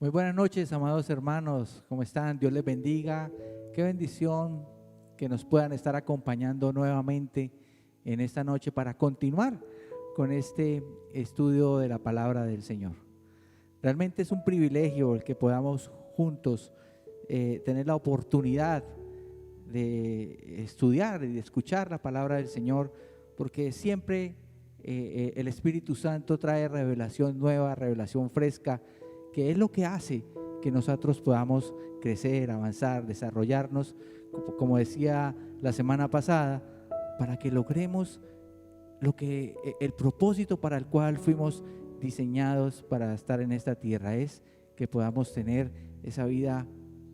Muy buenas noches, amados hermanos. ¿Cómo están? Dios les bendiga. Qué bendición que nos puedan estar acompañando nuevamente en esta noche para continuar con este estudio de la palabra del Señor. Realmente es un privilegio el que podamos juntos tener la oportunidad de estudiar y de escuchar la palabra del Señor, porque siempre el Espíritu Santo trae revelación nueva, revelación fresca, que es lo que hace que nosotros podamos crecer, avanzar, desarrollarnos, como decía la semana pasada, para que logremos el propósito para el cual fuimos diseñados para estar en esta tierra, es que podamos tener esa vida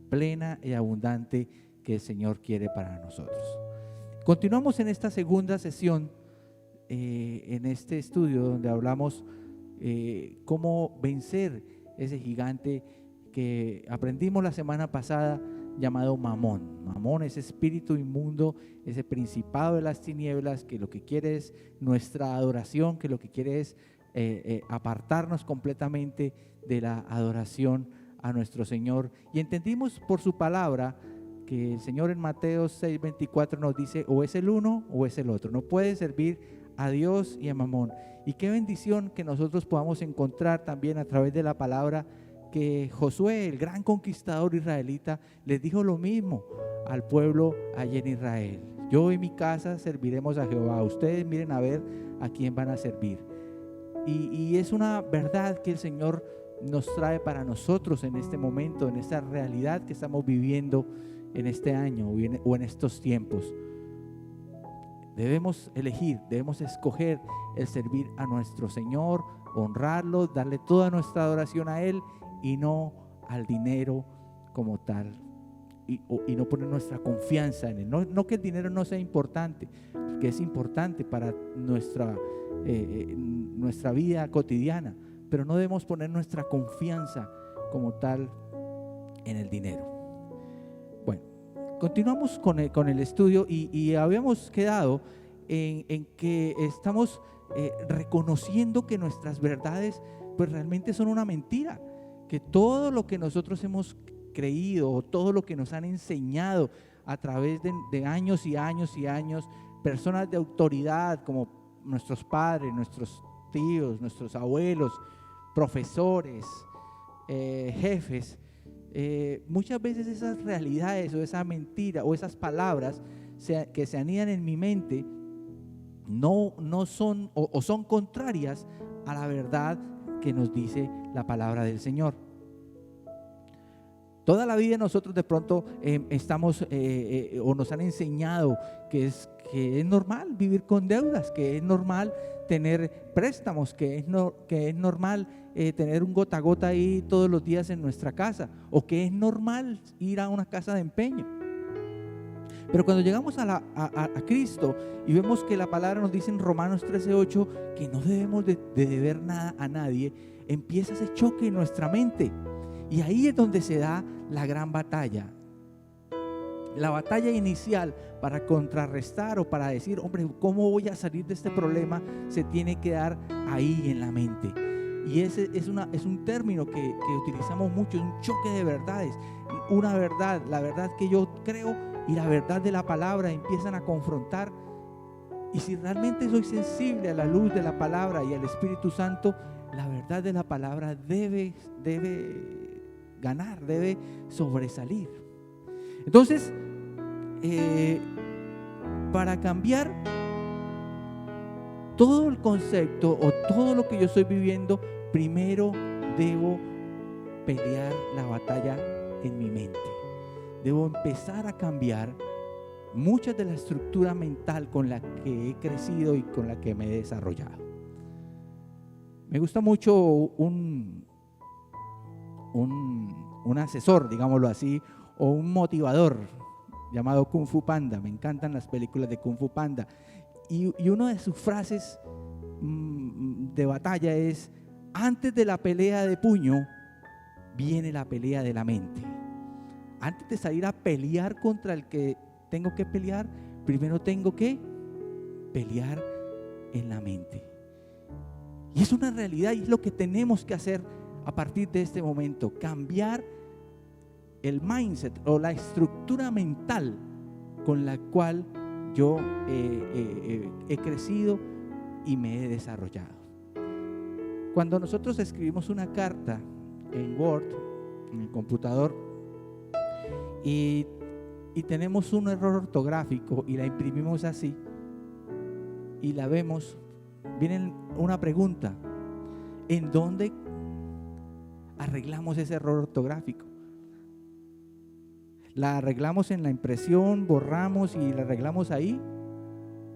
plena y abundante que el Señor quiere para nosotros. Continuamos en esta segunda sesión, en este estudio donde hablamos cómo vencer ese gigante que aprendimos la semana pasada, llamado Mamón. Mamón, ese espíritu inmundo, ese principado de las tinieblas, que lo que quiere es nuestra adoración, que lo que quiere es apartarnos completamente de la adoración a nuestro Señor. Y entendimos por su palabra que el Señor en Mateo 6:24 nos dice: o es el uno o es el otro. No puede servir a Dios y a Mamón. Y qué bendición que nosotros podamos encontrar también a través de la palabra que Josué, el gran conquistador israelita, les dijo lo mismo al pueblo allí en Israel: yo y mi casa serviremos a Jehová. Ustedes miren a ver a quién van a servir. Y es una verdad que el Señor nos trae para nosotros en este momento, en esta realidad que estamos viviendo en este año o en estos tiempos. Debemos elegir, debemos escoger el servir a nuestro Señor, honrarlo, darle toda nuestra adoración a Él y no al dinero como tal, y no poner nuestra confianza en Él. No que el dinero no sea importante, que es importante para nuestra vida cotidiana, pero no debemos poner nuestra confianza como tal en el dinero. Bueno, continuamos con el estudio y habíamos quedado en que estamos reconociendo que nuestras verdades pues realmente son una mentira, que todo lo que nosotros hemos creído o todo lo que nos han enseñado a través de años y años y años, personas de autoridad como nuestros padres, nuestros tíos, nuestros abuelos, profesores, jefes, muchas veces esas realidades o esa mentira o esas palabras que se anidan en mi mente no son o son contrarias a la verdad que nos dice la palabra del Señor. Toda la vida nosotros de pronto estamos o nos han enseñado que es normal vivir con deudas, que es normal tener préstamos, que es normal tener un gota a gota ahí todos los días en nuestra casa, o que es normal ir a una casa de empeño. Pero cuando llegamos a Cristo y vemos que la palabra nos dice en Romanos 13:8 que no debemos de deber nada a nadie, empieza ese choque en nuestra mente. Y ahí es donde se da la gran batalla. La batalla inicial para contrarrestar o para decir, hombre, ¿cómo voy a salir de este problema? Se tiene que dar ahí en la mente. Y ese es un término que utilizamos mucho, un choque de verdades. Una verdad, la verdad que yo creo y la verdad de la palabra empiezan a confrontar. Y si realmente soy sensible a la luz de la palabra y al Espíritu Santo, la verdad de la palabra debe ganar, debe sobresalir. Entonces, para cambiar todo el concepto o todo lo que yo estoy viviendo, primero debo pelear la batalla en mi mente. Debo empezar a cambiar muchas de la estructura mental con la que he crecido y con la que me he desarrollado. Me gusta mucho un asesor, digámoslo así, o un motivador llamado Kung Fu Panda. Me encantan las películas de Kung Fu Panda. Y una de sus frases de batalla es: antes de la pelea de puño, viene la pelea de la mente. Antes de salir a pelear contra el que tengo que pelear, primero tengo que pelear en la mente. Y es una realidad y es lo que tenemos que hacer a partir de este momento, cambiar el mindset o la estructura mental con la cual yo he crecido y me he desarrollado. Cuando nosotros escribimos una carta en Word, en el computador, y tenemos un error ortográfico y la imprimimos así y la vemos, viene una pregunta: ¿en dónde arreglamos ese error ortográfico? ¿La arreglamos en la impresión, borramos y la arreglamos ahí?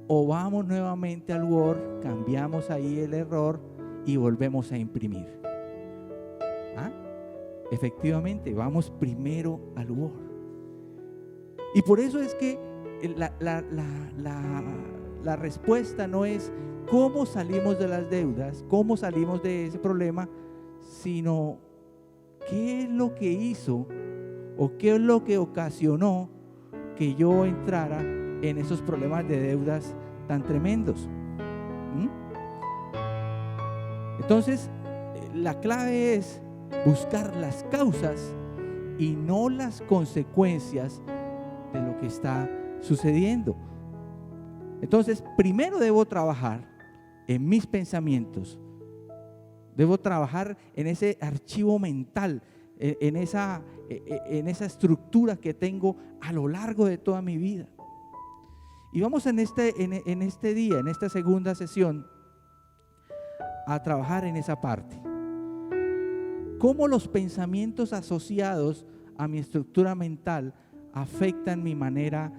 ¿O vamos nuevamente al Word, cambiamos ahí el error y volvemos a imprimir? Efectivamente, vamos primero al Word. Y por eso es que la respuesta no es cómo salimos de las deudas, cómo salimos de ese problema, sino qué es lo que hizo o qué es lo que ocasionó que yo entrara en esos problemas de deudas tan tremendos. Entonces, la clave es buscar las causas y no las consecuencias de lo que está sucediendo. Entonces, primero debo trabajar en mis pensamientos, debo trabajar en ese archivo mental, en esa estructura que tengo a lo largo de toda mi vida. Y vamos en este día, en esta segunda sesión, a trabajar en esa parte. Cómo los pensamientos asociados a mi estructura mental afectan mi manera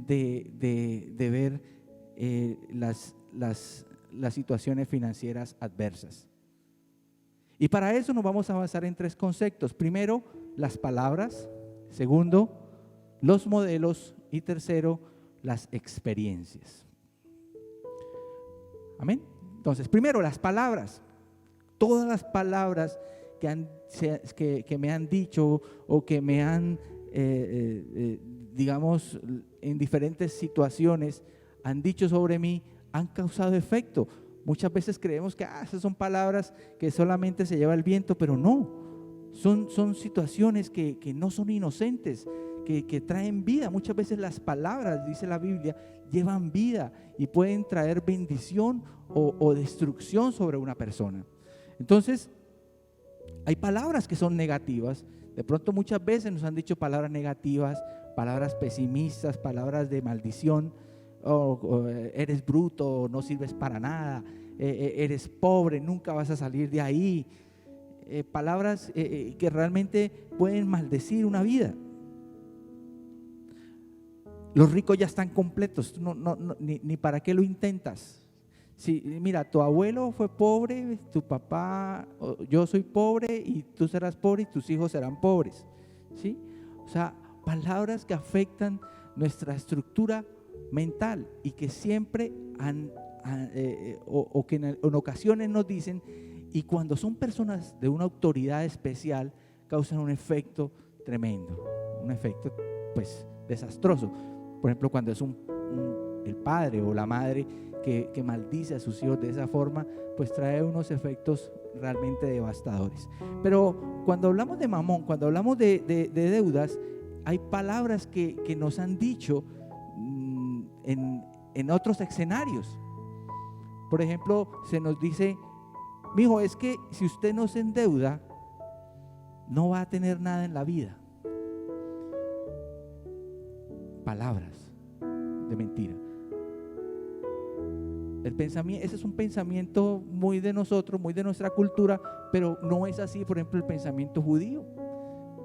de ver las situaciones financieras adversas. Y para eso nos vamos a basar en 3 conceptos. Primero, las palabras. Segundo, los modelos. Y tercero, las experiencias. Amén. Entonces, primero, las palabras. Todas las palabras que me han dicho o que me han, digamos, en diferentes situaciones, han dicho sobre mí, han causado efecto. Muchas veces creemos que esas son palabras que solamente se lleva el viento, pero no. Son situaciones que no son inocentes, que traen vida. Muchas veces las palabras, dice la Biblia, llevan vida y pueden traer bendición o destrucción sobre una persona. Entonces, hay palabras que son negativas. De pronto muchas veces nos han dicho palabras negativas, palabras pesimistas, palabras de maldición, o eres bruto, no sirves para nada, eres pobre, nunca vas a salir de ahí. Palabras que realmente pueden maldecir una vida. Los ricos ya están completos, ni para qué lo intentas. Si, mira, tu abuelo fue pobre, tu papá, yo soy pobre y tú serás pobre y tus hijos serán pobres, ¿sí? O sea, palabras que afectan nuestra estructura mental y que siempre que en ocasiones nos dicen, y cuando son personas de una autoridad especial, causan un efecto tremendo, un efecto pues desastroso. Por ejemplo, cuando es el padre o la madre que maldice a sus hijos de esa forma, pues trae unos efectos realmente devastadores. Pero cuando hablamos de mamón, cuando hablamos de deudas, hay palabras que nos han dicho en otros escenarios. Por ejemplo, se nos dice, mijo, es que si usted no se endeuda, no va a tener nada en la vida. Palabras de mentira. Ese es un pensamiento muy de nosotros, muy de nuestra cultura, pero no es así, por ejemplo, el pensamiento judío.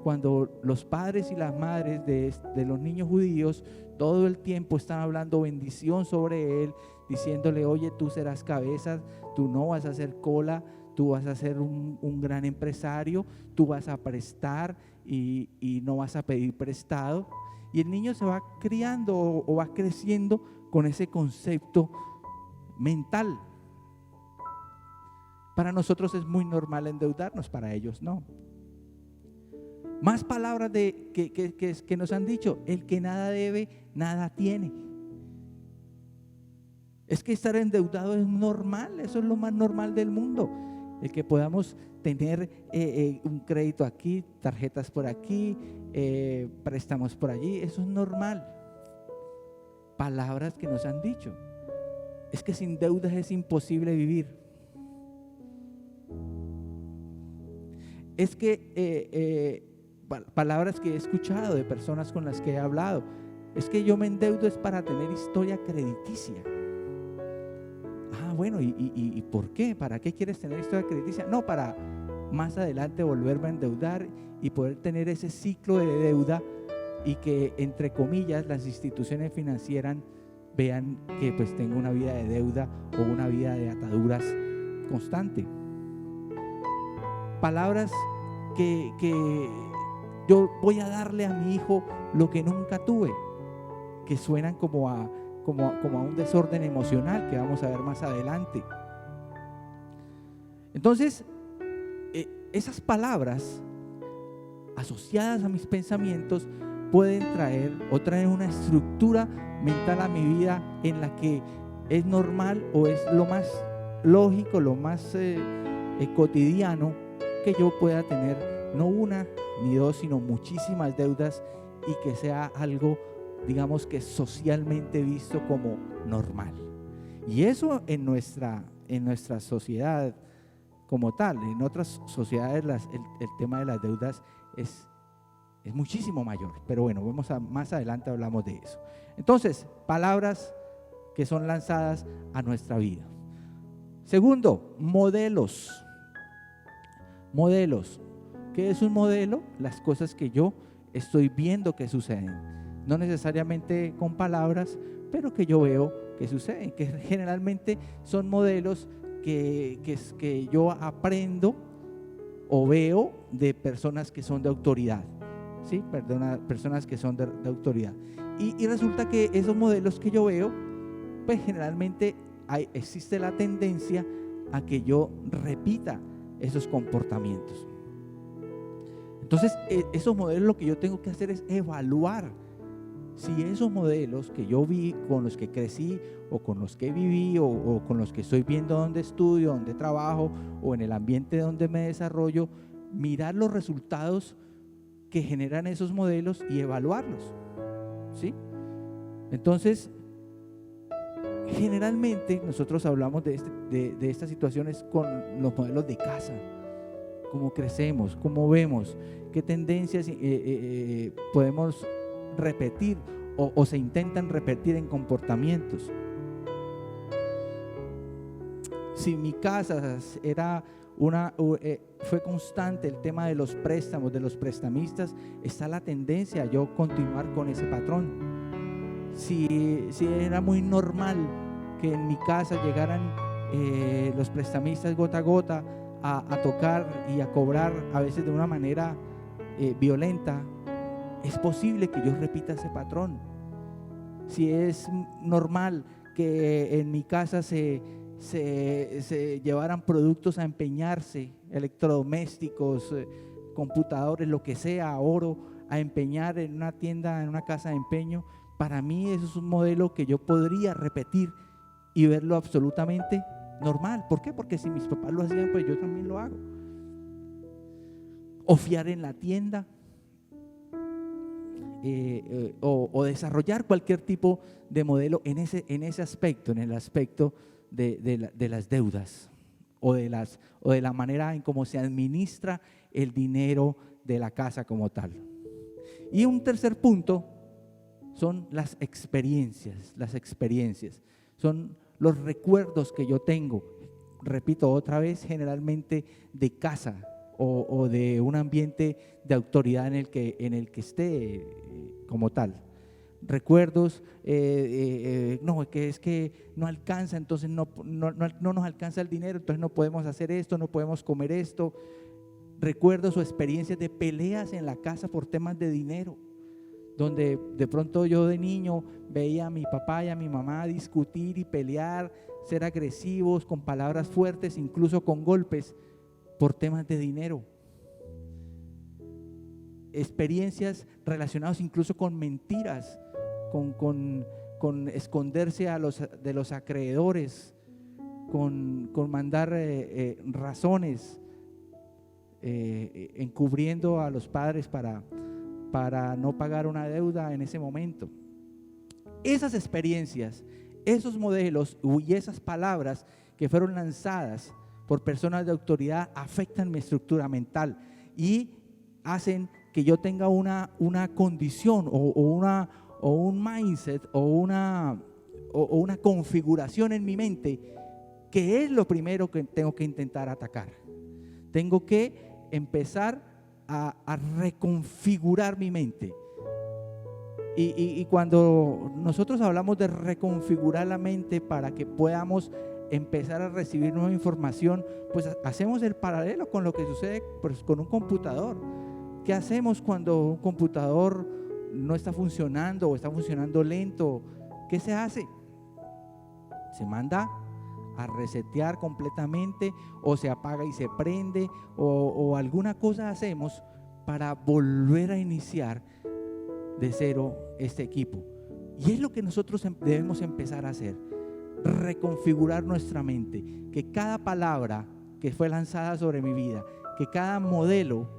Cuando los padres y las madres de los niños judíos todo el tiempo están hablando bendición sobre él, diciéndole, oye, tú serás cabeza, tú no vas a ser cola, tú vas a ser un gran empresario, tú vas a prestar y no vas a pedir prestado. Y el niño se va criando o va creciendo con ese concepto mental. Para nosotros es muy normal endeudarnos, para ellos no. Más palabras que nos han dicho, el que nada debe, nada tiene. Es que estar endeudado es normal, eso es lo más normal del mundo. el que podamos tener un crédito aquí, tarjetas por aquí, préstamos por allí, eso es normal. Palabras que nos han dicho. Es que sin deudas es imposible vivir. Es que palabras que he escuchado de personas con las que he hablado. Es que yo me endeudo es para tener historia crediticia. Ah, bueno, ¿y por qué? ¿Para qué quieres tener historia crediticia? No, para más adelante volverme a endeudar y poder tener ese ciclo de deuda y que, entre comillas, las instituciones financieras vean que pues tengo una vida de deuda o una vida de ataduras constante. Palabras que yo voy a darle a mi hijo lo que nunca tuve, que suenan como a un desorden emocional que vamos a ver más adelante. Entonces, esas palabras asociadas a mis pensamientos pueden traer una estructura mental a mi vida en la que es normal o es lo más lógico, lo más cotidiano que yo pueda tener no una ni dos, sino muchísimas deudas y que sea algo, digamos, que socialmente visto como normal. Y eso en nuestra sociedad como tal. En otras sociedades el tema de las deudas es muchísimo mayor, pero bueno, más adelante hablamos de eso. Entonces, palabras que son lanzadas a nuestra vida. Segundo, modelos. Modelos. ¿Qué es un modelo? Las cosas que yo estoy viendo que suceden. No necesariamente con palabras, pero que yo veo que suceden, que generalmente son modelos que yo aprendo o veo de personas que son de autoridad. ¿Sí? Personas que son de autoridad. Y resulta que esos modelos que yo veo, pues generalmente existe la tendencia a que yo repita esos comportamientos. Entonces, esos modelos, lo que yo tengo que hacer es evaluar si esos modelos que yo vi, con los que crecí o con los que viví o con los que estoy viendo donde estudio, donde trabajo o en el ambiente donde me desarrollo, mirar los resultados que generan esos modelos y evaluarlos, ¿sí? Entonces, generalmente nosotros hablamos de estas situaciones con los modelos de casa, cómo crecemos, cómo vemos, qué tendencias podemos repetir o se intentan repetir en comportamientos. Si mi casa era fue constante el tema de los préstamos, de los prestamistas, está la tendencia a yo continuar con ese patrón. Si era muy normal que en mi casa llegaran los prestamistas gota a gota a tocar y a cobrar a veces de una manera violenta, es posible que yo repita ese patrón. Si es normal que en mi casa se llevaran productos a empeñarse, electrodomésticos, computadores, lo que sea, oro, a empeñar en una tienda, en una casa de empeño, para mí eso es un modelo que yo podría repetir y verlo absolutamente normal. ¿Por qué? Porque si mis papás lo hacían, pues yo también lo hago. O fiar en la tienda, o desarrollar cualquier tipo de modelo en ese aspecto, en el aspecto de las deudas o de la manera en cómo se administra el dinero de la casa como tal. Y un tercer punto son las experiencias. Las experiencias son los recuerdos que yo tengo, repito otra vez, generalmente de casa o de un ambiente de autoridad en el que esté como tal. Recuerdos, no, es que no alcanza, entonces no nos alcanza el dinero, entonces no podemos hacer esto, no podemos comer esto. Recuerdos o experiencias de peleas en la casa por temas de dinero, donde de pronto yo de niño veía a mi papá y a mi mamá discutir y pelear, ser agresivos con palabras fuertes, incluso con golpes por temas de dinero. Experiencias relacionadas incluso con mentiras, con esconderse de los acreedores, con mandar razones, encubriendo a los padres para no pagar una deuda en ese momento. Esas experiencias, esos modelos y esas palabras que fueron lanzadas por personas de autoridad afectan mi estructura mental y hacen que yo tenga una condición o un mindset o una configuración en mi mente, que es lo primero que tengo que intentar atacar. Tengo que empezar a reconfigurar mi mente. Y cuando nosotros hablamos de reconfigurar la mente para que podamos empezar a recibir nueva información, pues hacemos el paralelo con lo que sucede pues, con un computador. ¿Qué hacemos cuando un computador no está funcionando o está funcionando lento? ¿Qué se hace? Se manda a resetear completamente, o se apaga y se prende, o alguna cosa hacemos para volver a iniciar de cero este equipo. Y es lo que nosotros debemos empezar a hacer: reconfigurar nuestra mente, que cada palabra que fue lanzada sobre mi vida, que cada modelo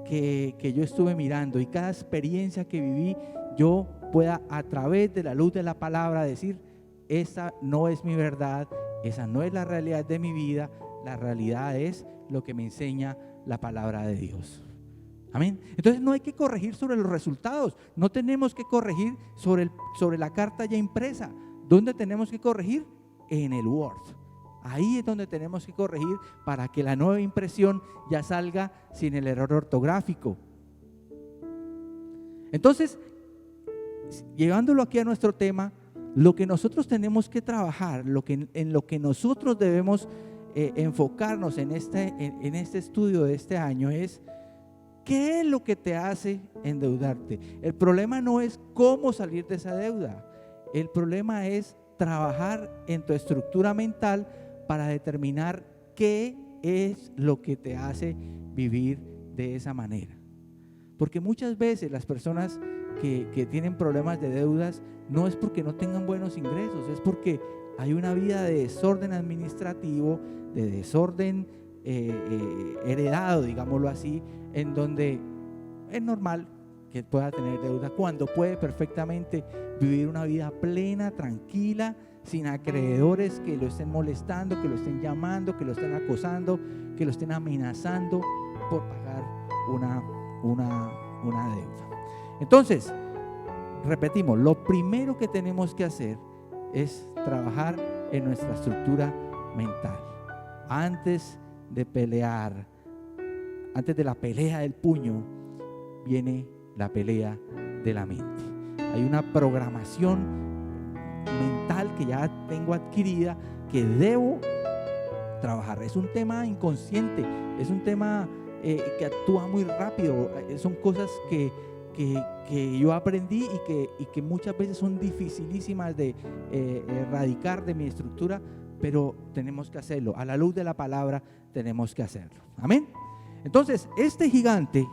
que yo estuve mirando y cada experiencia que viví, yo pueda a través de la luz de la palabra decir: esa no es mi verdad, esa no es la realidad de mi vida, la realidad es lo que me enseña la palabra de Dios. Amén. Entonces no hay que corregir sobre los resultados, no tenemos que corregir sobre la carta ya impresa. ¿Dónde tenemos que corregir? En el Word. Ahí es donde tenemos que corregir para que la nueva impresión ya salga sin el error ortográfico. Entonces, llevándolo aquí a nuestro tema, lo que nosotros tenemos que trabajar, en lo que nosotros debemos enfocarnos en este estudio de este año es: ¿qué es lo que te hace endeudarte? El problema no es cómo salir de esa deuda. El problema es trabajar en tu estructura mental para determinar qué es lo que te hace vivir de esa manera. Porque muchas veces las personas que tienen problemas de deudas no es porque no tengan buenos ingresos, es porque hay una vida de desorden administrativo, de desorden heredado, digámoslo así, en donde es normal que pueda tener deuda cuando puede perfectamente vivir una vida plena, tranquila, sin acreedores que lo estén molestando, que lo estén llamando, que lo estén acosando, que lo estén amenazando por pagar una deuda. Entonces, repetimos, lo primero que tenemos que hacer es trabajar en nuestra estructura mental. Antes de pelear, antes de la pelea del puño, viene la pelea de la mente. Hay una programación mental que ya tengo adquirida que debo trabajar. Es un tema inconsciente, es un tema que actúa muy rápido, son cosas que yo aprendí y que muchas veces son dificilísimas de erradicar de mi estructura, pero tenemos que hacerlo. A la luz de la palabra tenemos que hacerlo. Amén. Entonces, este gigante,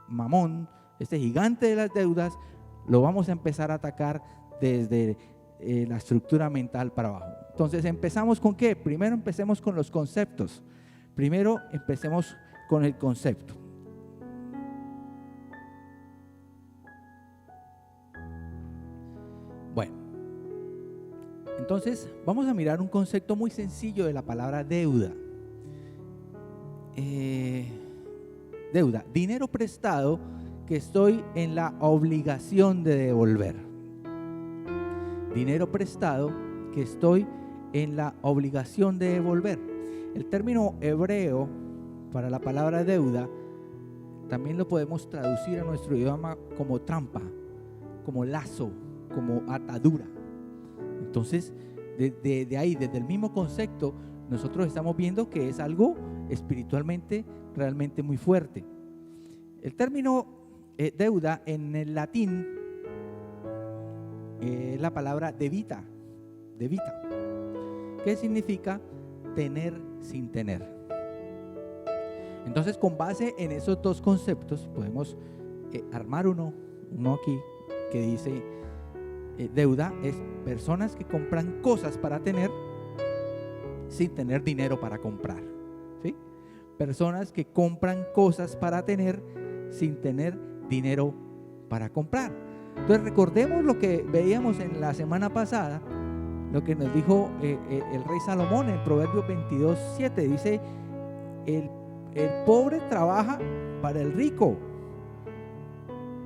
Mamón, este gigante de las deudas, lo vamos a empezar a atacar desde la estructura mental para abajo. Entonces, ¿empezamos con qué? Primero empecemos con los conceptos. Primero empecemos con el concepto. Bueno, entonces vamos a mirar un concepto muy sencillo de la palabra deuda. Deuda, dinero prestado que estoy en la obligación de devolver. Dinero prestado que estoy en la obligación de devolver. El término hebreo para la palabra deuda también lo podemos traducir a nuestro idioma como trampa, como lazo, como atadura. Entonces, de ahí, desde el mismo concepto, nosotros estamos viendo que es algo espiritualmente realmente muy fuerte. El término deuda en el latín es la palabra debita, que significa tener sin tener. Entonces, con base en esos dos conceptos, podemos armar uno aquí que dice: deuda es personas que compran cosas para tener sin tener dinero para comprar, ¿sí? Personas que compran cosas para tener sin tener dinero para comprar. Entonces recordemos lo que veíamos en la semana pasada, lo que nos dijo el rey Salomón en Proverbios 22:7. Dice, el pobre trabaja para el rico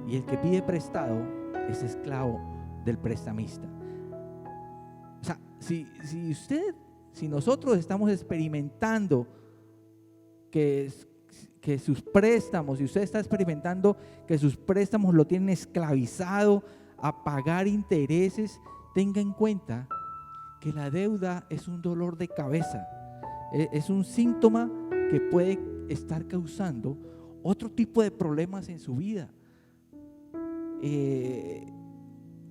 y el que pide prestado es esclavo del prestamista. O sea, si nosotros estamos experimentando que sus préstamos, si usted está experimentando que sus préstamos lo tienen esclavizado a pagar intereses, tenga en cuenta que la deuda es un dolor de cabeza, es un síntoma que puede estar causando otro tipo de problemas en su vida,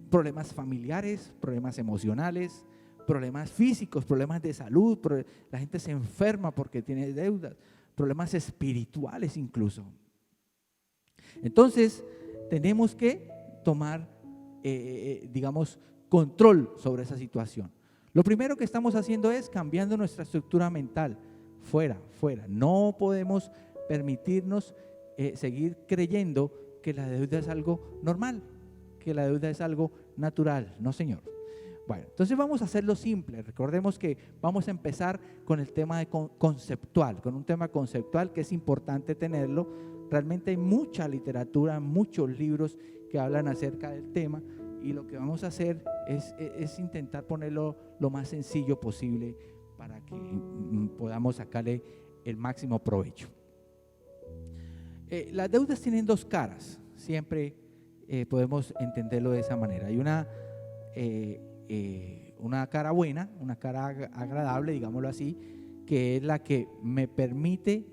problemas familiares, problemas emocionales, problemas físicos, problemas de salud. La gente se enferma porque tiene deudas, problemas espirituales incluso. Entonces tenemos que tomar control sobre esa situación. Lo primero que estamos haciendo es cambiando nuestra estructura mental. Fuera. No podemos permitirnos seguir creyendo que la deuda es algo normal, que la deuda es algo natural. No, señor. Bueno, entonces vamos a hacerlo simple. Recordemos que vamos a empezar con el tema conceptual, con un tema conceptual que es importante tenerlo. Realmente hay mucha literatura, muchos libros que hablan acerca del tema, y lo que vamos a hacer es intentar ponerlo lo más sencillo posible para que podamos sacarle el máximo provecho. Las deudas tienen dos caras, siempre podemos entenderlo de esa manera. Hay una cara buena, una cara agradable, digámoslo así, que es la que me permite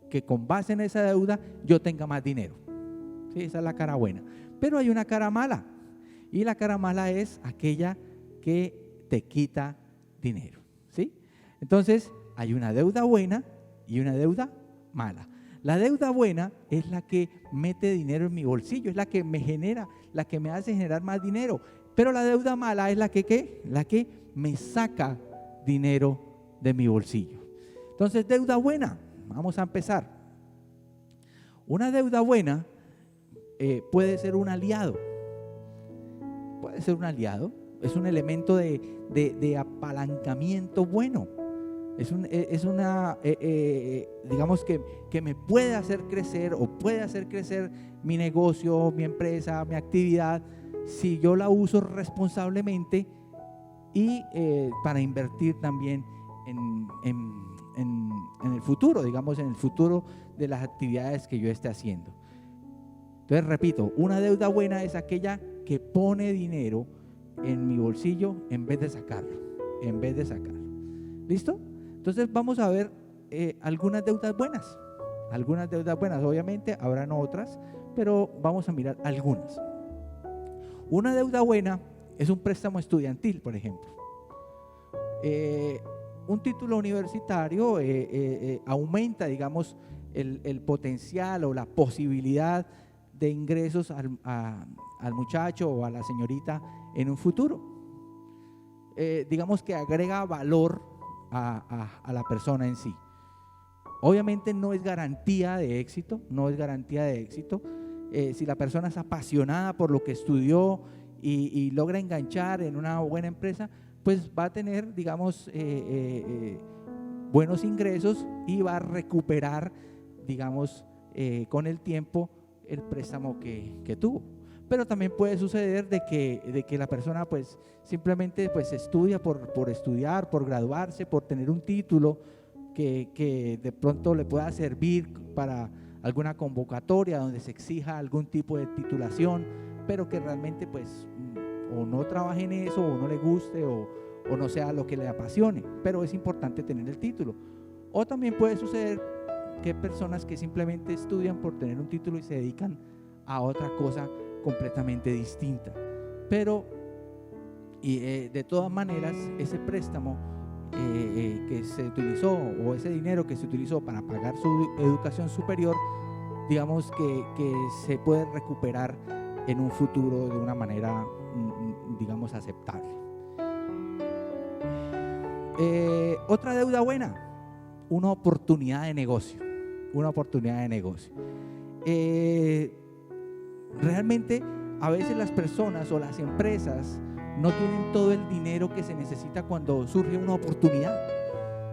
que con base en esa deuda yo tenga más dinero. ¿Sí? Esa es la cara buena. Pero hay una cara mala, y la cara mala es aquella que te quita dinero. ¿Sí? Entonces hay una deuda buena y una deuda mala. La deuda buena es la que mete dinero en mi bolsillo, es la que me genera, la que me hace generar más dinero. Pero la deuda mala es la que, ¿qué? La que me saca dinero de mi bolsillo. Entonces, deuda buena, vamos a empezar. Una deuda buena puede ser un aliado. Puede ser un aliado, es un elemento de apalancamiento bueno. Digamos que me puede hacer crecer, o puede hacer crecer mi negocio, mi empresa, mi actividad, si yo la uso responsablemente y para invertir también en el futuro, digamos, en el futuro de las actividades que yo esté haciendo. Entonces, repito, una deuda buena es aquella que pone dinero en mi bolsillo en vez de sacarlo, ¿Listo? Entonces vamos a ver algunas deudas buenas. Obviamente habrán otras, pero vamos a mirar algunas. Una deuda buena es un préstamo estudiantil, por ejemplo. Un título universitario aumenta, digamos, el potencial o la posibilidad de ingresos al muchacho o a la señorita en un futuro. Digamos que agrega valor a la persona en sí. Obviamente no es garantía de éxito, si la persona es apasionada por lo que estudió y logra enganchar en una buena empresa, pues va a tener, digamos, buenos ingresos y va a recuperar, digamos, con el tiempo el préstamo que tuvo. Pero también puede suceder de que la persona pues simplemente pues estudia por estudiar, por graduarse, por tener un título que de pronto le pueda servir para alguna convocatoria donde se exija algún tipo de titulación, pero que realmente pues o no trabaje en eso, o no le guste, o no sea lo que le apasione, pero es importante tener el título. O también puede suceder que hay personas que simplemente estudian por tener un título y se dedican a otra cosa completamente distinta. Pero de todas maneras, ese préstamo que se utilizó, o ese dinero que se utilizó para pagar su educación superior, digamos que se puede recuperar en un futuro de una manera, digamos, aceptable. Otra deuda buena, una oportunidad de negocio. Una oportunidad de negocio. Realmente a veces las personas o las empresas no tienen todo el dinero que se necesita cuando surge una oportunidad.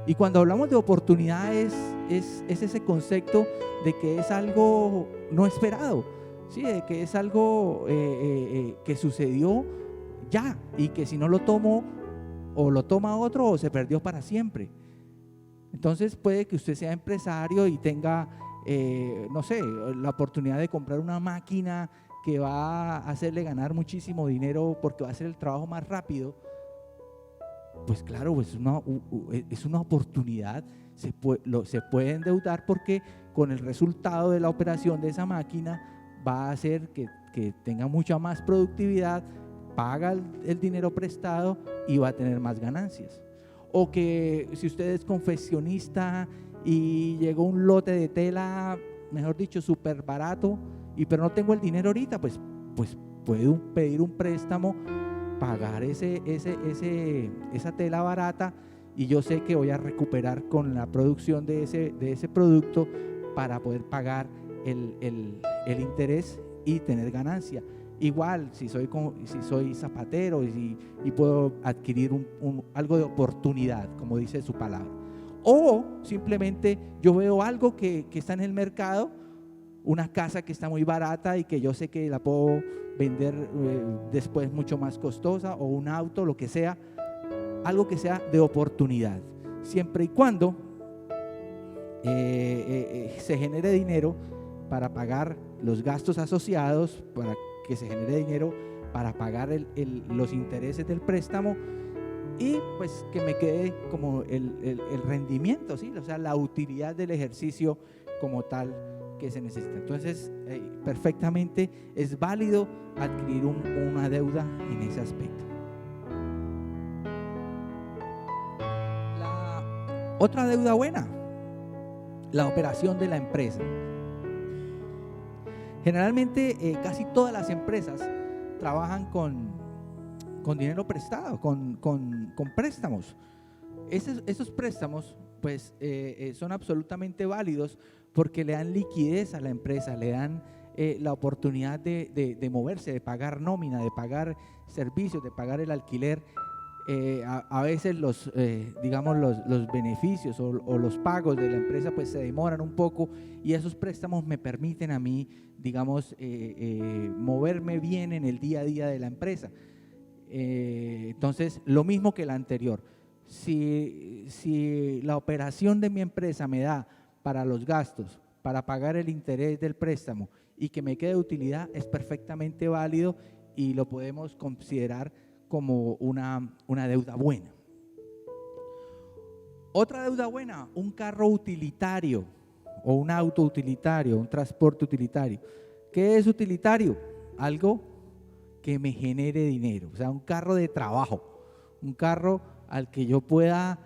Y cuando hablamos de oportunidades es ese concepto de que es algo no esperado, ¿sí? De que es algo que sucedió ya y que si no lo tomo o lo toma otro o se perdió para siempre. Entonces puede que usted sea empresario y tenga, no sé, la oportunidad de comprar una máquina que va a hacerle ganar muchísimo dinero porque va a hacer el trabajo más rápido. Pues claro, pues es una oportunidad, se puede endeudar porque con el resultado de la operación de esa máquina va a hacer que tenga mucha más productividad, paga el dinero prestado y va a tener más ganancias. O que si usted es confeccionista y llegó un lote de tela, mejor dicho, súper barato, pero no tengo el dinero ahorita, pues puede pedir un préstamo, pagar esa tela barata y yo sé que voy a recuperar con la producción de ese producto para poder pagar el interés y tener ganancia. Igual si soy zapatero y puedo adquirir algo de oportunidad, como dice su palabra. O simplemente yo veo algo que está en el mercado, una casa que está muy barata y que yo sé que la puedo vender después mucho más costosa, o un auto, lo que sea, algo que sea de oportunidad, siempre y cuando se genere dinero para pagar los gastos asociados, para que se genere dinero para pagar los intereses del préstamo y pues que me quede como el rendimiento, ¿sí? O sea, la utilidad del ejercicio como tal que se necesita. Entonces, perfectamente es válido adquirir una deuda en ese aspecto. Otra deuda buena, la operación de la empresa. Generalmente casi todas las empresas trabajan con dinero prestado, con préstamos. Esos préstamos pues son absolutamente válidos porque le dan liquidez a la empresa, le dan la oportunidad de moverse, de pagar nómina, de pagar servicios, de pagar el alquiler. A veces los beneficios o los pagos de la empresa pues se demoran un poco y esos préstamos me permiten a mí, moverme bien en el día a día de la empresa. Entonces, lo mismo que la anterior. Si la operación de mi empresa me da para los gastos, para pagar el interés del préstamo y que me quede de utilidad, es perfectamente válido y lo podemos considerar como una deuda buena. Otra deuda buena, un carro utilitario o un auto utilitario, un transporte utilitario. ¿Qué es utilitario? Algo que me genere dinero, o sea, un carro de trabajo, un carro al que yo pueda,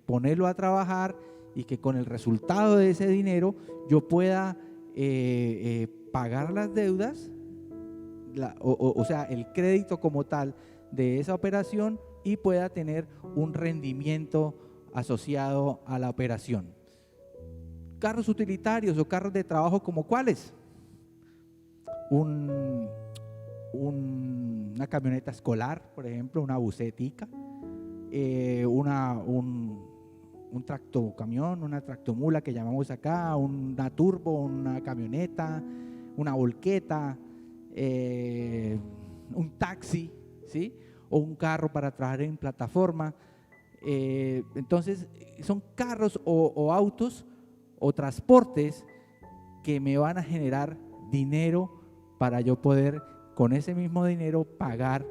ponerlo a trabajar y que con el resultado de ese dinero yo pueda pagar las deudas, o sea, el crédito como tal de esa operación y pueda tener un rendimiento asociado a la operación. Carros utilitarios o carros de trabajo, ¿como cuáles? Una camioneta escolar, por ejemplo, una busetica, un tractocamión, una tractomula que llamamos acá, una turbo, una camioneta, una volqueta, un taxi, ¿sí? O un carro para trabajar en plataforma. Entonces, son carros o autos o transportes que me van a generar dinero para yo poder con ese mismo dinero pagar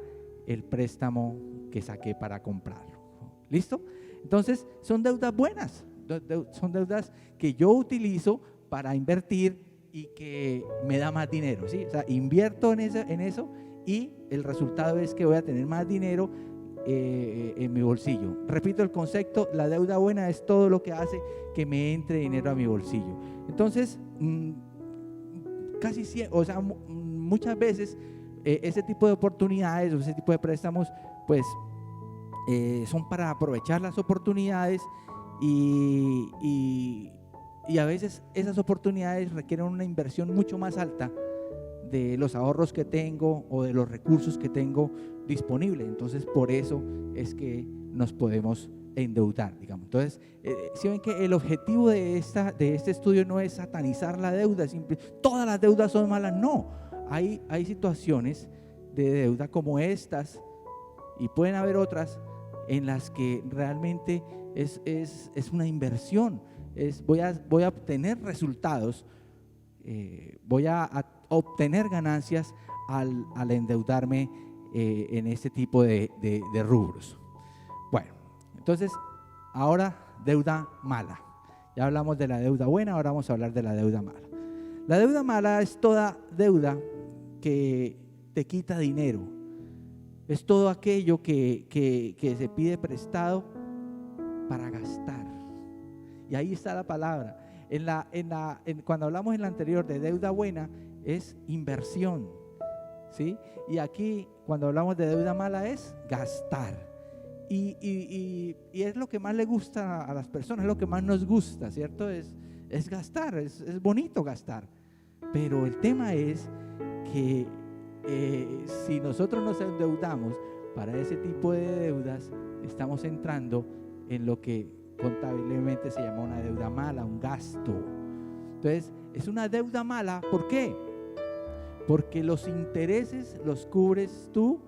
el préstamo que saqué para comprarlo. ¿Listo? Entonces son deudas buenas, son deudas que yo utilizo para invertir y que me da más dinero, ¿sí? O sea, invierto en eso y el resultado es que voy a tener más dinero en mi bolsillo. Repito el concepto, la deuda buena es todo lo que hace que me entre dinero a mi bolsillo. Entonces, muchas veces ese tipo de oportunidades o ese tipo de préstamos pues son para aprovechar las oportunidades y, y a veces esas oportunidades requieren una inversión mucho más alta de los ahorros que tengo o de los recursos que tengo disponibles. Entonces, por eso es que nos podemos endeudar, digamos. Entonces, si ven que el objetivo de este estudio no es satanizar la deuda, todas las deudas son malas, no. Hay situaciones de deuda como estas, y pueden haber otras en las que realmente es una inversión, voy a obtener resultados, voy a obtener ganancias al endeudarme en este tipo de rubros. Bueno, entonces ahora deuda mala. Ya hablamos de la deuda buena, ahora vamos a hablar de la deuda mala. La deuda mala es toda deuda que te quita dinero, es todo aquello que se pide prestado para gastar. Y ahí está la palabra. Cuando hablamos en la anterior de deuda buena, es inversión, ¿sí? Y aquí, cuando hablamos de deuda mala, es gastar. Y es lo que más le gusta a las personas, es lo que más nos gusta, ¿cierto? Es gastar, es bonito gastar. Pero el tema es que si nosotros nos endeudamos para ese tipo de deudas, estamos entrando en lo que contablemente se llama una deuda mala, un gasto. Entonces, es una deuda mala, ¿por qué? Porque los intereses los cubres tú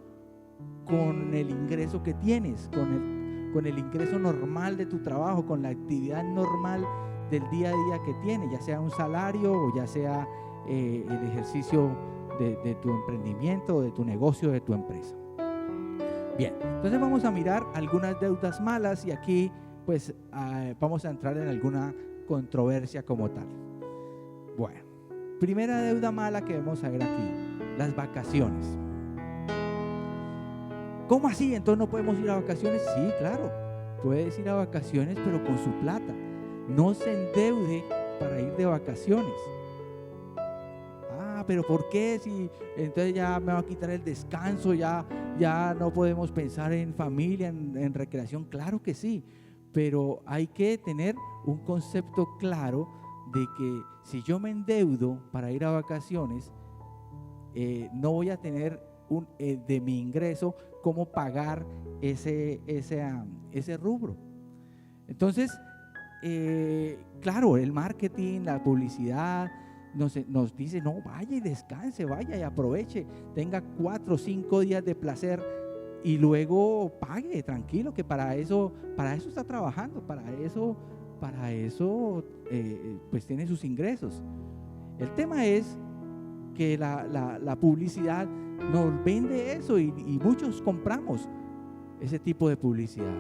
con el ingreso que tienes, con el ingreso normal de tu trabajo, con la actividad normal del día a día que tienes, ya sea un salario o ya sea el ejercicio de tu emprendimiento, o de tu negocio, de tu empresa. Bien, entonces vamos a mirar algunas deudas malas y aquí pues vamos a entrar en alguna controversia como tal. Bueno, primera deuda mala que vamos a ver aquí, las vacaciones. ¿Cómo así? Entonces no podemos ir a vacaciones. Sí, claro, puedes ir a vacaciones, pero con su plata. No se endeude para ir de vacaciones. Pero ¿por qué? Si entonces ya me va a quitar el descanso, ya no podemos pensar en familia, en recreación. Claro que sí, pero hay que tener un concepto claro de que si yo me endeudo para ir a vacaciones, no voy a tener de mi ingreso cómo pagar ese rubro. Entonces, claro, el marketing, la publicidad nos dice, no, vaya y descanse, vaya y aproveche, tenga 4 o 5 días de placer y luego pague, tranquilo, que para eso está trabajando, para eso pues tiene sus ingresos. El tema es que la publicidad nos vende eso y muchos compramos ese tipo de publicidad.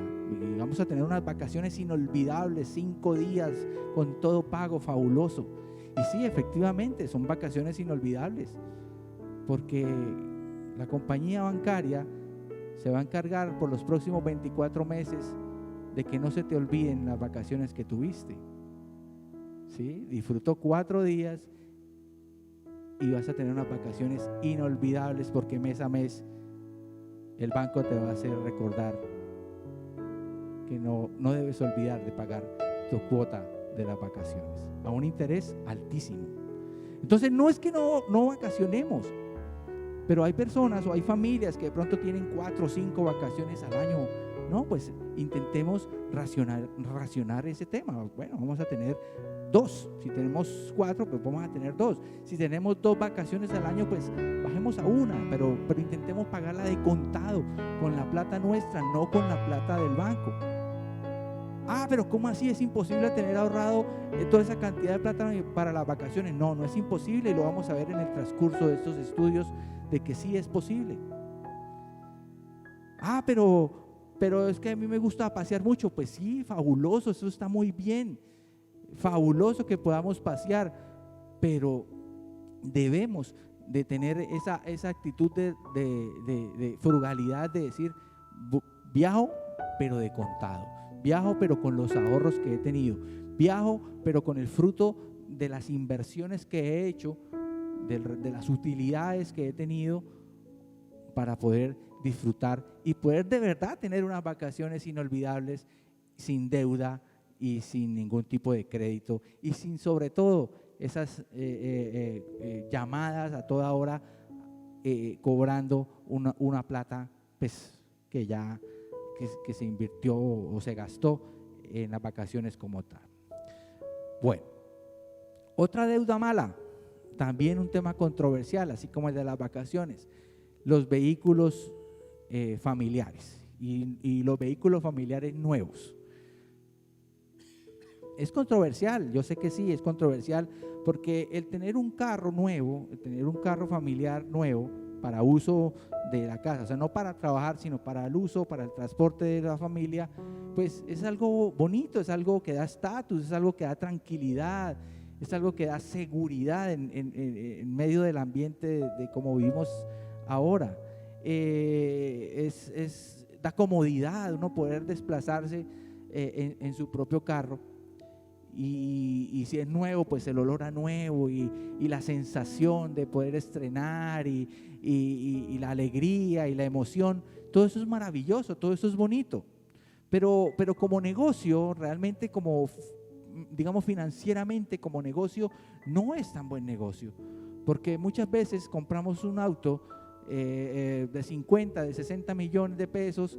Y vamos a tener unas vacaciones inolvidables, 5 días con todo pago, fabuloso. Y sí, efectivamente, son vacaciones inolvidables, porque la compañía bancaria se va a encargar por los próximos 24 meses de que no se te olviden las vacaciones que tuviste. ¿Sí? Disfrutó 4 días y vas a tener unas vacaciones inolvidables, porque mes a mes el banco te va a hacer recordar que no debes olvidar de pagar tu cuota de las vacaciones a un interés altísimo. Entonces no es que no vacacionemos, pero hay personas o hay familias que de pronto tienen 4 o 5 vacaciones al año. No, pues intentemos racionar ese tema. Bueno, vamos a tener 2. Si tenemos 4, pues vamos a tener 2. Si tenemos 2 vacaciones al año, pues bajemos a 1, pero intentemos pagarla de contado, con la plata nuestra, no con la plata del banco. Pero ¿cómo así? ¿Es imposible tener ahorrado toda esa cantidad de plata para las vacaciones? No es imposible, y lo vamos a ver en el transcurso de estos estudios de que sí es posible. Pero es que a mí me gusta pasear mucho. Pues sí, fabuloso, eso está muy bien, fabuloso que podamos pasear, pero debemos de tener esa actitud de frugalidad, de decir, viajo pero de contado, viajo pero con los ahorros que he tenido, viajo pero con el fruto de las inversiones que he hecho, de las utilidades que he tenido para poder disfrutar y poder de verdad tener unas vacaciones inolvidables, sin deuda y sin ningún tipo de crédito y sin sobre todo esas llamadas a toda hora cobrando una plata pues que ya que se invirtió o se gastó en las vacaciones como tal. Bueno, otra deuda mala, también un tema controversial, así como el de las vacaciones, los vehículos familiares y los vehículos familiares nuevos. Es controversial, yo sé que sí, es controversial, porque el tener un carro nuevo, el tener un carro familiar nuevo para uso de la casa, o sea, no para trabajar, sino para el uso, para el transporte de la familia, pues es algo bonito, es algo que da estatus, es algo que da tranquilidad, es algo que da seguridad en medio del ambiente de cómo vivimos ahora. Da comodidad uno poder desplazarse en su propio carro. Y si es nuevo, pues el olor a nuevo y la sensación de poder estrenar y la alegría y la emoción, todo eso es maravilloso, todo eso es bonito, pero como negocio, realmente como, digamos financieramente como negocio, no es tan buen negocio, porque muchas veces compramos un auto de 50, de 60 millones de pesos,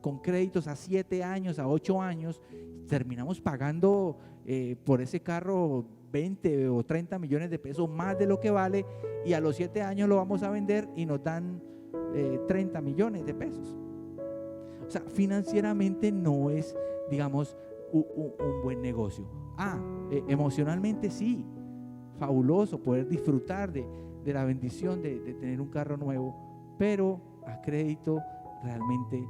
con créditos a 7 años, a 8 años, terminamos pagando por ese carro 20 o 30 millones de pesos más de lo que vale, y a los 7 años lo vamos a vender y nos dan 30 millones de pesos. O sea, financieramente no es, digamos, un buen negocio. Emocionalmente sí, fabuloso poder disfrutar de la bendición de tener un carro nuevo, pero a crédito realmente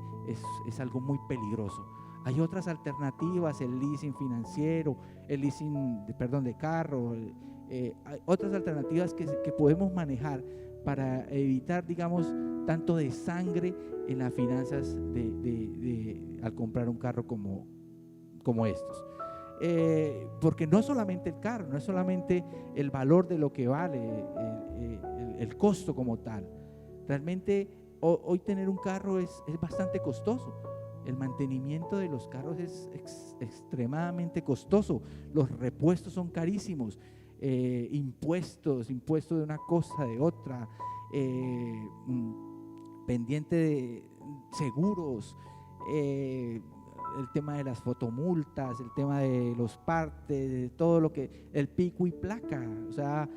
es algo muy peligroso. Hay otras alternativas, el leasing financiero, el leasing de carro, hay otras alternativas que podemos manejar para evitar, digamos, tanto de sangre en las finanzas al comprar un carro como estos. Porque no solamente el carro, no es solamente el valor de lo que vale, el costo como tal. Realmente hoy tener un carro es bastante costoso. El mantenimiento de los carros es extremadamente costoso. Los repuestos son carísimos. Impuestos de una cosa, de otra, pendiente de seguros, el tema de las fotomultas, el tema de los partes, de todo lo que, el pico y placa. O sea,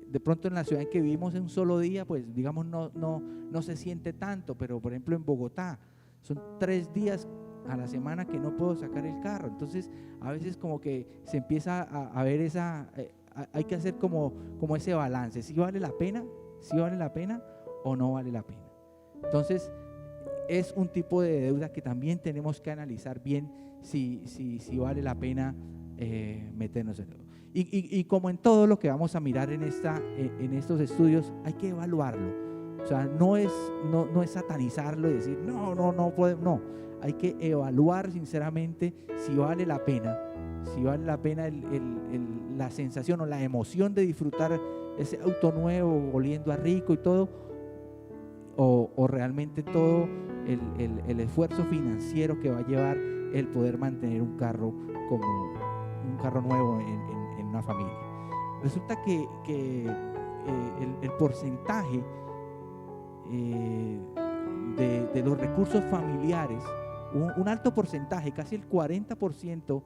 de pronto en la ciudad en que vivimos en un solo día, pues digamos no se siente tanto, pero por ejemplo en Bogotá son 3 días a la semana que no puedo sacar el carro. Entonces a veces como que se empieza a ver hay que hacer como ese balance, si vale la pena o no vale la pena. Entonces es un tipo de deuda que también tenemos que analizar bien si vale la pena meternos en él. Y como en todo lo que vamos a mirar en estos estudios, hay que evaluarlo. O sea, no es satanizarlo y decir no podemos, no. Hay que evaluar sinceramente si vale la pena la sensación o la emoción de disfrutar ese auto nuevo oliendo a rico y todo, o realmente todo el esfuerzo financiero que va a llevar el poder mantener un carro como un carro nuevo en una familia. Resulta que el porcentaje de los recursos familiares, un alto porcentaje, casi el 40%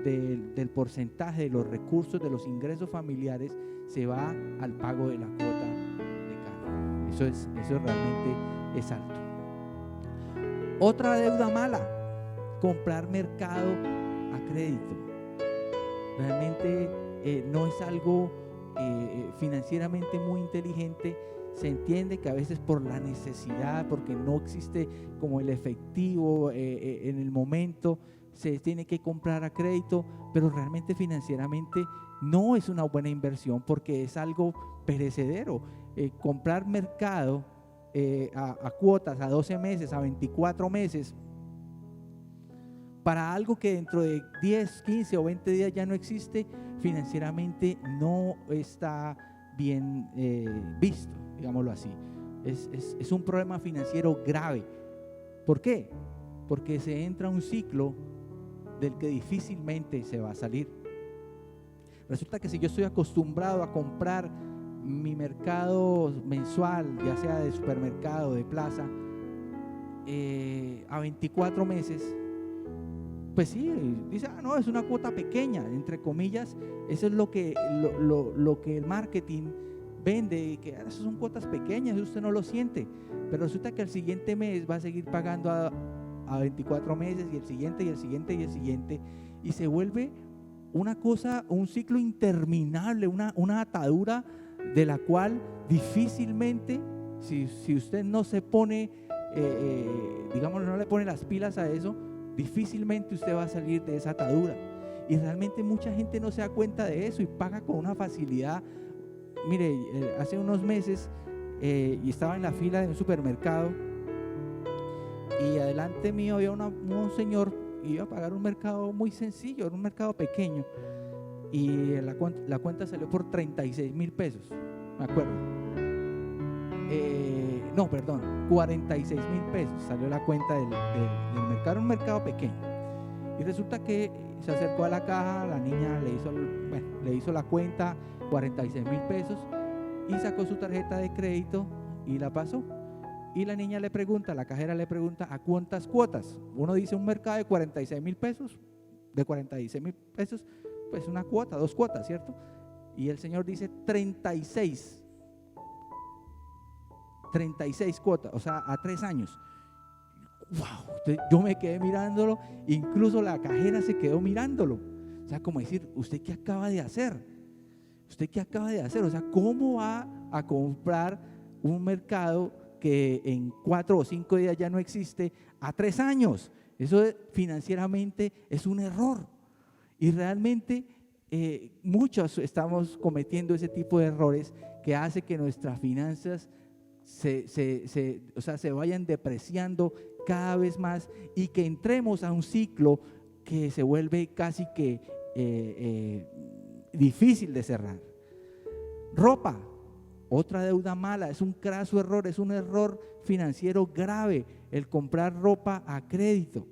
del porcentaje de los recursos de los ingresos familiares se va al pago de la cuota de carro. Eso realmente es alto. Otra deuda mala, comprar mercado a crédito. Realmente no es algo financieramente muy inteligente. Se entiende que a veces por la necesidad, porque no existe como el efectivo en el momento, se tiene que comprar a crédito, pero realmente financieramente no es una buena inversión porque es algo perecedero. Comprar mercado a cuotas, a 12 meses, a 24 meses, para algo que dentro de 10, 15 o 20 días ya no existe, financieramente no está bien visto, digámoslo así. es un problema financiero grave. ¿Por qué? Porque se entra un ciclo del que difícilmente se va a salir. Resulta que si yo estoy acostumbrado a comprar mi mercado mensual, ya sea de supermercado, de plaza, a 24 meses, pues sí, dice, no, es una cuota pequeña, entre comillas, eso es lo que el marketing vende, que esas son cuotas pequeñas, usted no lo siente, pero resulta que al siguiente mes va a seguir pagando a 24 meses, y el siguiente, y el siguiente, y el siguiente, y se vuelve una cosa, un ciclo interminable, una atadura de la cual difícilmente, si usted no se pone, digamos, no le pone las pilas a eso, difícilmente usted va a salir de esa atadura. Y realmente mucha gente no se da cuenta de eso y paga con una facilidad. Mire, hace unos meses y estaba en la fila de un supermercado y adelante mío había un señor, iba a pagar un mercado muy sencillo, era un mercado pequeño, y la cuenta salió por 36,000 pesos, me acuerdo. No, perdón, 46,000 pesos salió la cuenta del mercado, era un mercado pequeño. Y resulta que se acercó a la caja, la niña le hizo la cuenta, 46,000 pesos, y sacó su tarjeta de crédito y la pasó. Y la niña le pregunta, la cajera le pregunta, ¿a cuántas cuotas? Uno dice un mercado de 46,000 pesos, de 46,000 pesos, pues una cuota, 2 cuotas, ¿cierto? Y el señor dice 36 cuotas, o sea, a 3 años. ¡Wow! Entonces, yo me quedé mirándolo, incluso la cajera se quedó mirándolo. O sea, como decir, ¿usted qué acaba de hacer? ¿Usted qué acaba de hacer? O sea, ¿cómo va a comprar un mercado que en 4 o 5 días ya no existe a 3 años? Eso financieramente es un error. Y realmente muchos estamos cometiendo ese tipo de errores que hace que nuestras finanzas se vayan depreciando cada vez más y que entremos a un ciclo que se vuelve casi que difícil de cerrar. Ropa, otra deuda mala, es un craso error, es un error financiero grave el comprar ropa a crédito.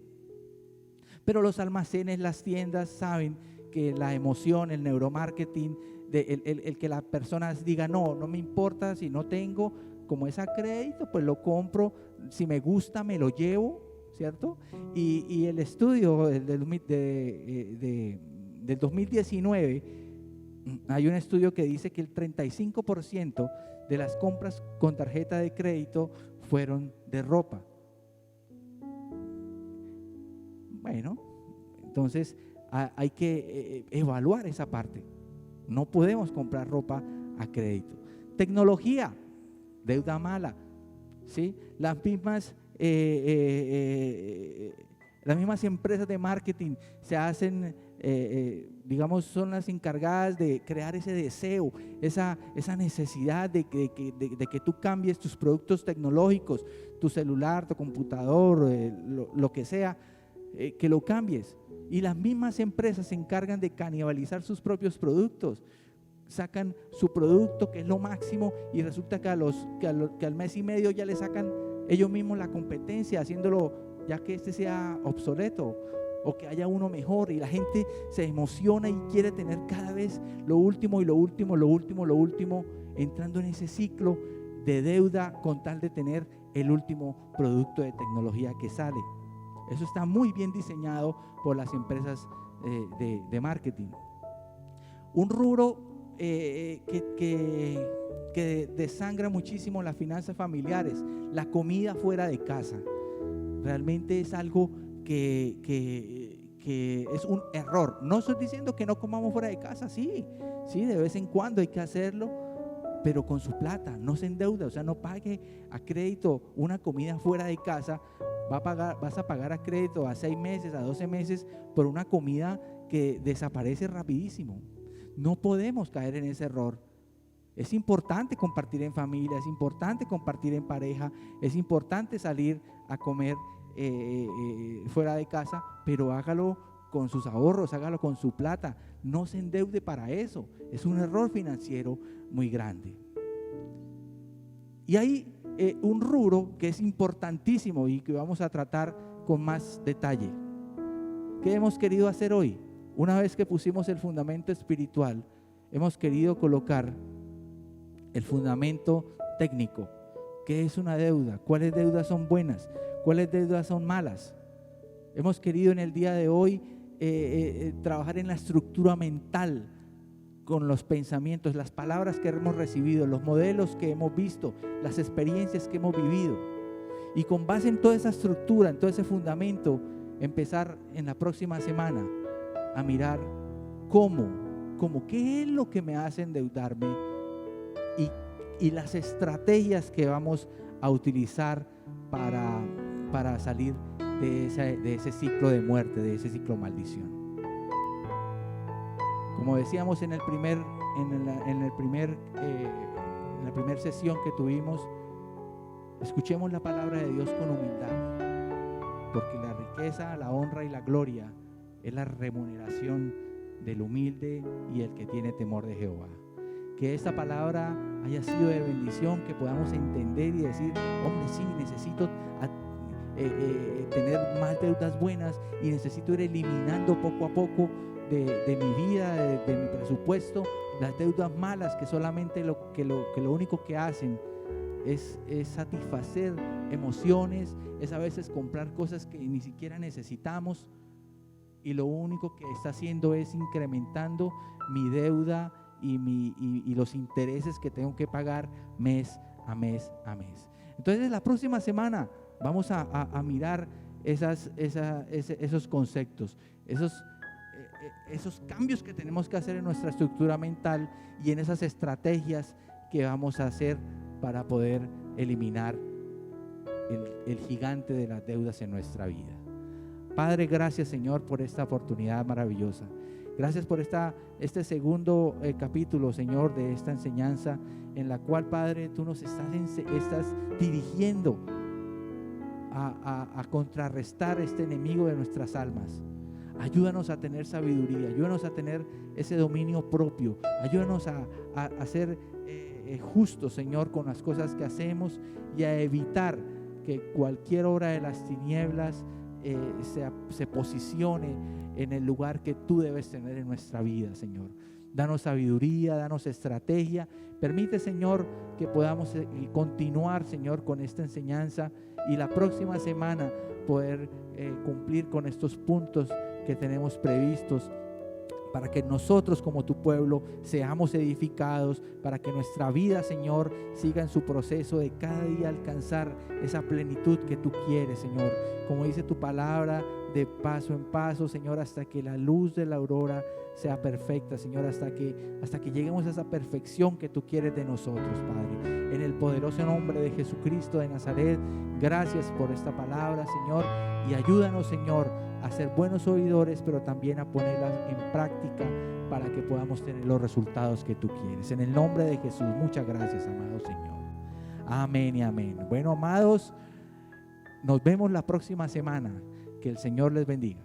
Pero los almacenes, las tiendas saben que la emoción, el neuromarketing, el que las personas digan, no me importa si no tengo, como es a crédito, pues lo compro, si me gusta me lo llevo, ¿cierto? Y el estudio del 2019, hay un estudio que dice que el 35% de las compras con tarjeta de crédito fueron de ropa. Bueno, entonces hay que evaluar esa parte. No podemos comprar ropa a crédito. Tecnología, deuda mala, ¿sí? Las mismas empresas de marketing se hacen, digamos, son las encargadas de crear ese deseo, esa necesidad de que tú cambies tus productos tecnológicos, tu celular, tu computador, lo que sea, que lo cambies. Y las mismas empresas se encargan de canibalizar sus propios productos. Sacan su producto que es lo máximo y resulta que al mes y medio ya le sacan ellos mismos la competencia, haciéndolo ya que este sea obsoleto o que haya uno mejor, y la gente se emociona y quiere tener cada vez lo último y lo último, entrando en ese ciclo de deuda con tal de tener el último producto de tecnología que sale. Eso está muy bien diseñado por las empresas de marketing. Un rubro que desangra muchísimo las finanzas familiares, la comida fuera de casa. Realmente es algo que es un error. No estoy diciendo que no comamos fuera de casa, sí, de vez en cuando hay que hacerlo, pero con su plata, no se endeuda, o sea, no pague a crédito una comida fuera de casa. Vas a pagar a crédito a 6 meses, a 12 meses por una comida que desaparece rapidísimo. No podemos caer en ese error. Es importante compartir en familia, es importante compartir en pareja, es importante salir a comer fuera de casa, pero hágalo con sus ahorros, hágalo con su plata, no se endeude para eso. Es un error financiero muy grande. Y hay un rubro que es importantísimo y que vamos a tratar con más detalle. ¿Qué hemos querido hacer hoy? Una vez que pusimos el fundamento espiritual, hemos querido colocar el fundamento técnico. ¿Qué es una deuda? ¿Cuáles deudas son buenas? ¿Cuáles deudas son malas? Hemos querido en el día de hoy trabajar en la estructura mental, con los pensamientos, las palabras que hemos recibido, los modelos que hemos visto, las experiencias que hemos vivido. Y con base en toda esa estructura, en todo ese fundamento, empezar en la próxima semana a mirar qué es lo que me hace endeudarme y las estrategias que vamos a utilizar para salir de ese ciclo de muerte, de ese ciclo de maldición. Como decíamos en la primera sesión que tuvimos, escuchemos la palabra de Dios con humildad, porque la riqueza, la honra y la gloria es la remuneración del humilde y el que tiene temor de Jehová. Que esta palabra haya sido de bendición, que podamos entender y decir, hombre, sí, necesito tener más deudas buenas y necesito ir eliminando poco a poco de mi vida, de mi presupuesto, las deudas malas que solamente lo único que hacen es satisfacer emociones, es a veces comprar cosas que ni siquiera necesitamos y lo único que está haciendo es incrementando mi deuda y los intereses que tengo que pagar mes a mes a mes. Entonces la próxima semana vamos a mirar esos conceptos, esos cambios que tenemos que hacer en nuestra estructura mental y en esas estrategias que vamos a hacer para poder eliminar el gigante de las deudas en nuestra vida. Padre, gracias, Señor, por esta oportunidad maravillosa. Gracias por este segundo capítulo, Señor, de esta enseñanza en la cual, Padre, tú nos estás dirigiendo a contrarrestar este enemigo de nuestras almas. Ayúdanos a tener sabiduría, ayúdanos a tener ese dominio propio, ayúdanos a ser justos, Señor, con las cosas que hacemos y a evitar que cualquier obra de las tinieblas se posicione en el lugar que tú debes tener en nuestra vida, Señor. Danos sabiduría, danos estrategia. Permite, Señor, que podamos continuar, Señor, con esta enseñanza y la próxima semana poder cumplir con estos puntos que tenemos previstos para que nosotros como tu pueblo seamos edificados, para que nuestra vida, Señor, siga en su proceso de cada día alcanzar esa plenitud que tú quieres, Señor. Como dice tu palabra, de paso en paso, Señor, hasta que la luz de la aurora sea perfecta, Señor, hasta que lleguemos a esa perfección que tú quieres de nosotros, Padre. En el poderoso nombre de Jesucristo de Nazaret, gracias por esta palabra, Señor, y ayúdanos, Señor, a ser buenos oidores, pero también a ponerlas en práctica para que podamos tener los resultados que tú quieres. En el nombre de Jesús, muchas gracias, amado Señor. Amén y amén. Bueno, amados, nos vemos la próxima semana. Que el Señor les bendiga.